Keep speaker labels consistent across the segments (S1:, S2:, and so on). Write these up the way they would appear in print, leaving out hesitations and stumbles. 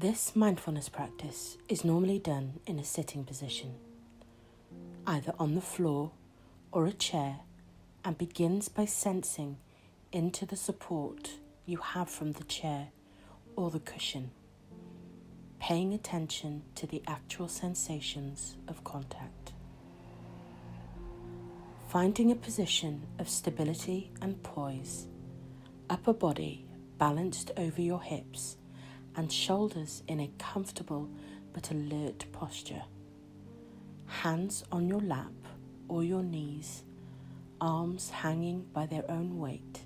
S1: This mindfulness practice is normally done in a sitting position, either on the floor or a chair, and begins by sensing into the support you have from the chair or the cushion, paying attention to the actual sensations of contact. Finding a position of stability and poise, upper body balanced over your hips and shoulders in a comfortable but alert posture. Hands on your lap or your knees, arms hanging by their own weight,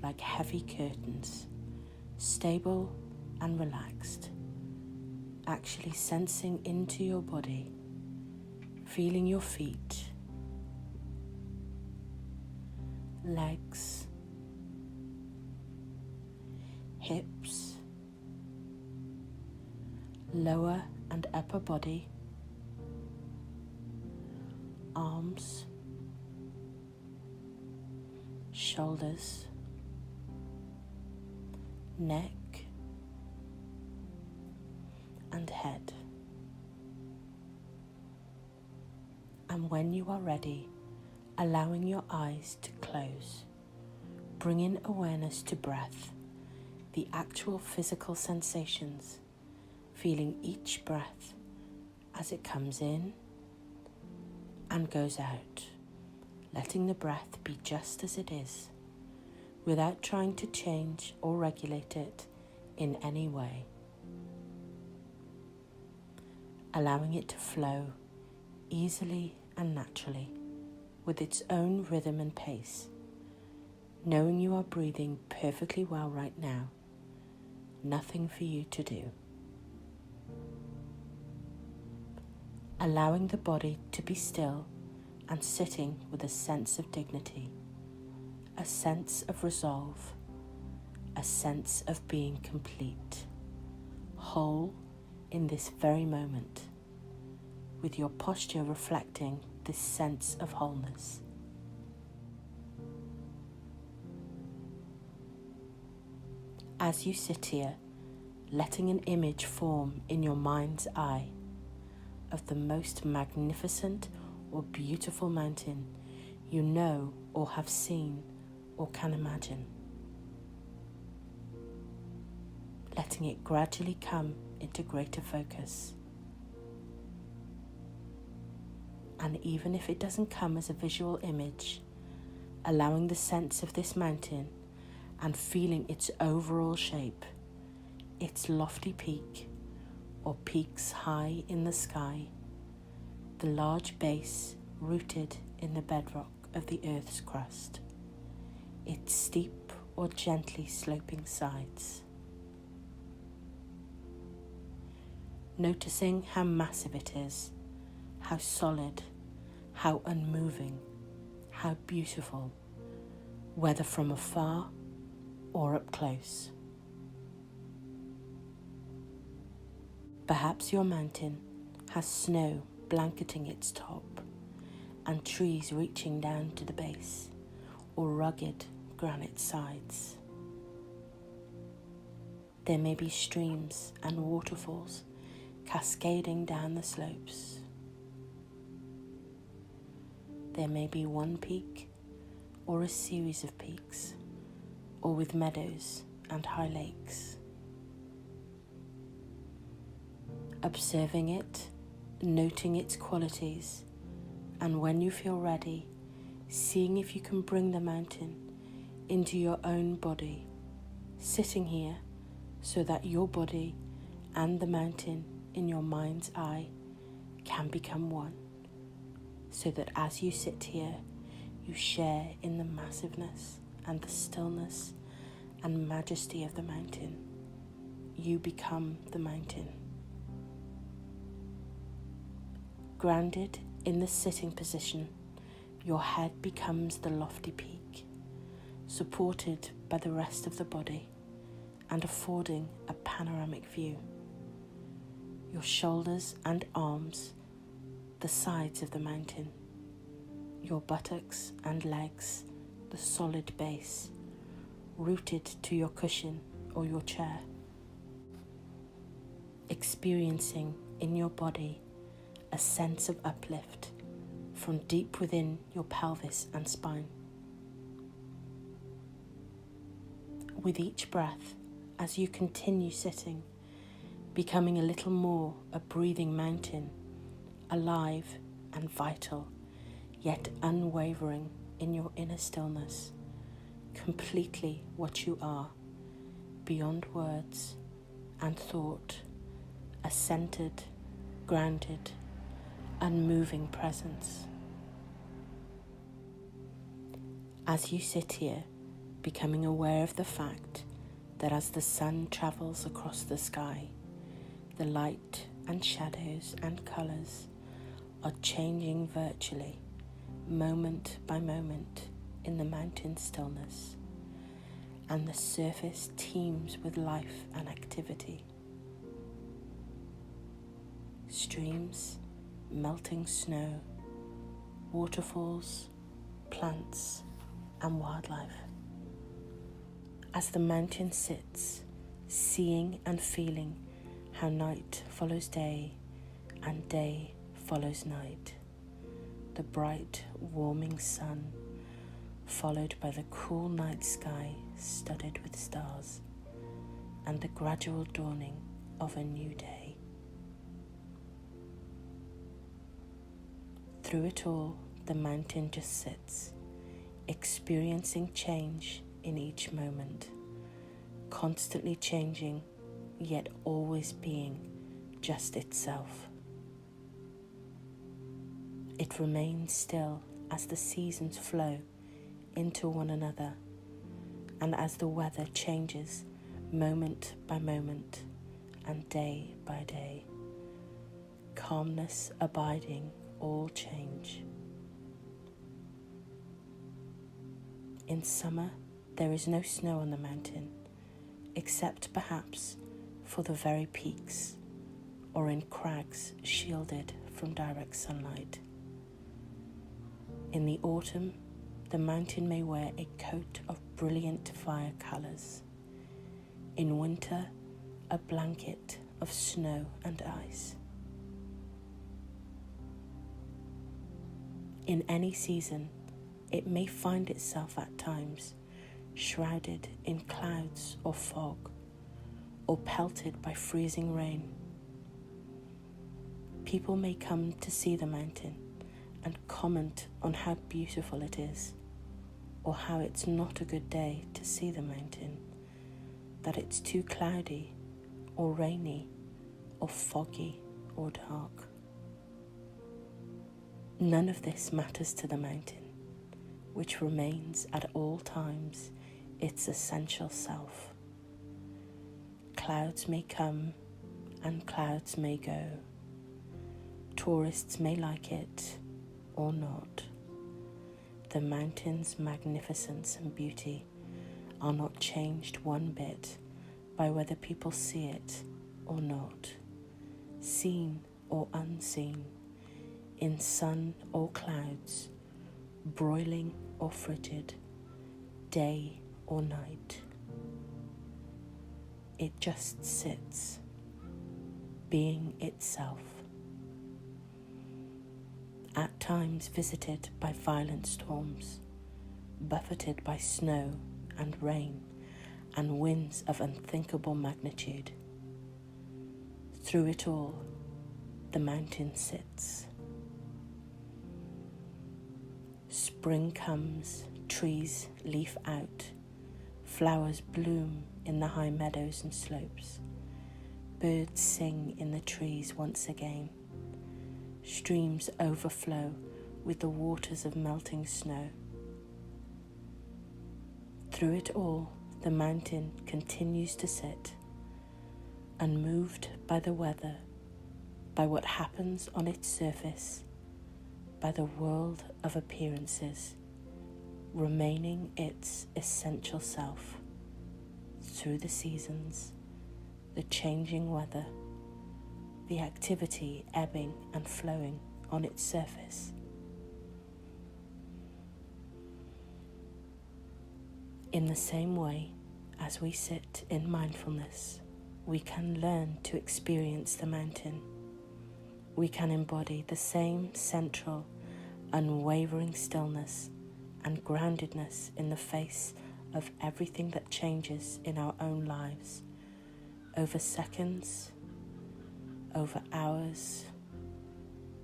S1: like heavy curtains, stable and relaxed, actually sensing into your body, feeling your feet, legs, hips, lower and upper body, arms, shoulders, neck, and head. And when you are ready, allowing your eyes to close, bringing awareness to breath, the actual physical sensations, feeling each breath as it comes in and goes out, letting the breath be just as it is, without trying to change or regulate it in any way. Allowing it to flow easily and naturally with its own rhythm and pace, knowing you are breathing perfectly well right now, nothing for you to do. Allowing the body to be still and sitting with a sense of dignity, a sense of resolve, a sense of being complete, whole in this very moment, with your posture reflecting this sense of wholeness. As you sit here, letting an image form in your mind's eye of the most magnificent or beautiful mountain you know or have seen or can imagine. Letting it gradually come into greater focus. And even if it doesn't come as a visual image, allowing the sense of this mountain and feeling its overall shape, its lofty peak or peaks high in the sky, the large base rooted in the bedrock of the earth's crust, its steep or gently sloping sides. Noticing how massive it is, how solid, how unmoving, how beautiful, whether from afar or up close. Perhaps your mountain has snow blanketing its top and trees reaching down to the base, or rugged granite sides. There may be streams and waterfalls cascading down the slopes. There may be one peak or a series of peaks, or with meadows and high lakes. Observing it, noting its qualities, and when you feel ready, seeing if you can bring the mountain into your own body, sitting here so that your body and the mountain in your mind's eye can become one, so that as you sit here, you share in the massiveness and the stillness and majesty of the mountain. You become the mountain. Grounded in the sitting position, your head becomes the lofty peak, supported by the rest of the body and affording a panoramic view. Your shoulders and arms, the sides of the mountain. Your buttocks and legs, the solid base, rooted to your cushion or your chair. experiencing in your body a sense of uplift from deep within your pelvis and spine. With each breath, as you continue sitting, becoming a little more a breathing mountain, alive and vital, yet unwavering in your inner stillness, completely what you are, beyond words and thought, a centered, grounded, unmoving presence. As you sit here, becoming aware of the fact that as the sun travels across the sky, the light and shadows and colours are changing virtually, moment by moment, in the mountain stillness, and the surface teems with life and activity. Streams, melting snow, waterfalls, plants, and wildlife. As the mountain sits, seeing and feeling how night follows day and day follows night, the bright, warming sun followed by the cool night sky studded with stars, and the gradual dawning of a new day. Through it all, the mountain just sits, experiencing change in each moment, constantly changing, yet always being just itself. It remains still as the seasons flow into one another, and as the weather changes moment by moment and day by day, calmness abiding all change. In summer, there is no snow on the mountain, except perhaps for the very peaks or in crags shielded from direct sunlight. In the autumn, the mountain may wear a coat of brilliant fire colours. In winter, a blanket of snow and ice. In any season, it may find itself at times shrouded in clouds or fog, or pelted by freezing rain. People may come to see the mountain and comment on how beautiful it is, or how it's not a good day to see the mountain, that it's too cloudy or rainy or foggy or dark. None of this matters to the mountain, which remains at all times its essential self. Clouds may come and clouds may go. Tourists may like it or not. The mountain's magnificence and beauty are not changed one bit by whether people see it or not, seen or unseen, in sun or clouds, broiling or frigid, day or night. It just sits, being itself. At times visited by violent storms, buffeted by snow and rain and winds of unthinkable magnitude. Through it all, the mountain sits. Spring comes, trees leaf out, flowers bloom in the high meadows and slopes, birds sing in the trees once again, streams overflow with the waters of melting snow. Through it all, the mountain continues to sit, unmoved by the weather, by what happens on its surface, by the world of appearances, remaining its essential self through the seasons, the changing weather, the activity ebbing and flowing on its surface. In the same way as we sit in mindfulness, we can learn to experience the mountain. We can embody the same central, unwavering stillness and groundedness in the face of everything that changes in our own lives, over seconds, over hours,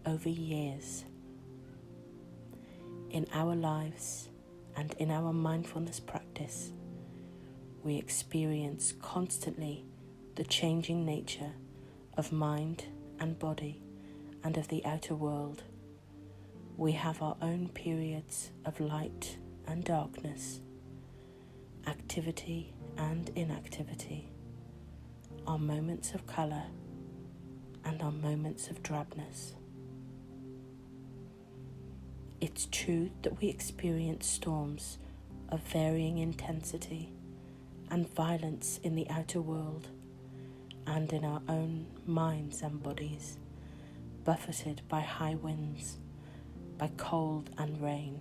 S1: over years. In our lives and in our mindfulness practice, we experience constantly the changing nature of mind and body and of the outer world. We have our own periods of light and darkness, activity and inactivity, our moments of colour and our moments of drabness. It's true that we experience storms of varying intensity and violence in the outer world and in our own minds and bodies, buffeted by high winds, by cold and rain.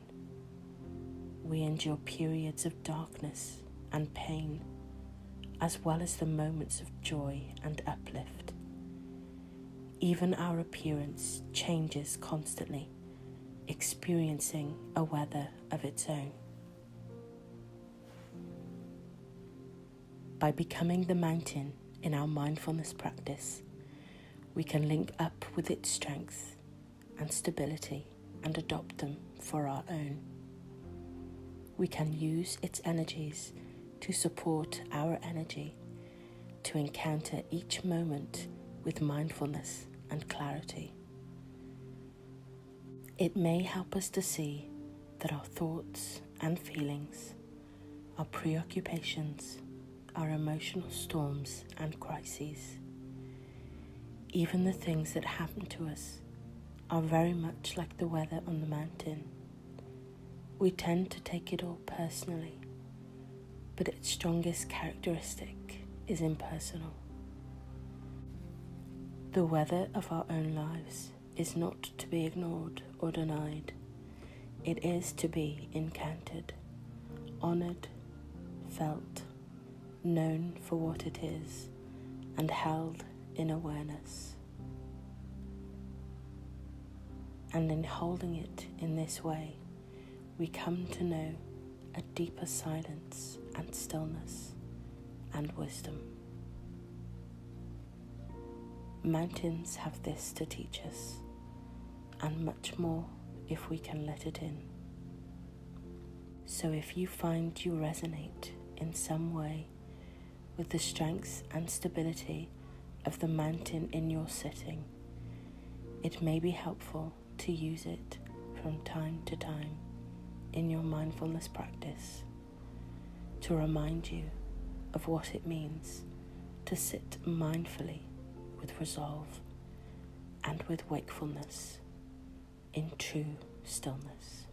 S1: We endure periods of darkness and pain, as well as the moments of joy and uplift. Even our appearance changes constantly, experiencing a weather of its own. By becoming the mountain in our mindfulness practice, we can link up with its strength and stability and adopt them for our own. We can use its energies to support our energy, to encounter each moment with mindfulness and clarity. It may help us to see that our thoughts and feelings, our preoccupations, our emotional storms and crises, even the things that happen to us, are very much like the weather on the mountain. We tend to take it all personally, but its strongest characteristic is impersonal. The weather of our own lives is not to be ignored or denied. It is to be encountered, honoured, felt, known for what it is, and held in awareness. And in holding it in this way, we come to know a deeper silence and stillness and wisdom. Mountains have this to teach us, and much more if we can let it in. So if you find you resonate in some way with the strength and stability of the mountain in your sitting, it may be helpful to use it from time to time in your mindfulness practice to remind you of what it means to sit mindfully with resolve and with wakefulness in true stillness.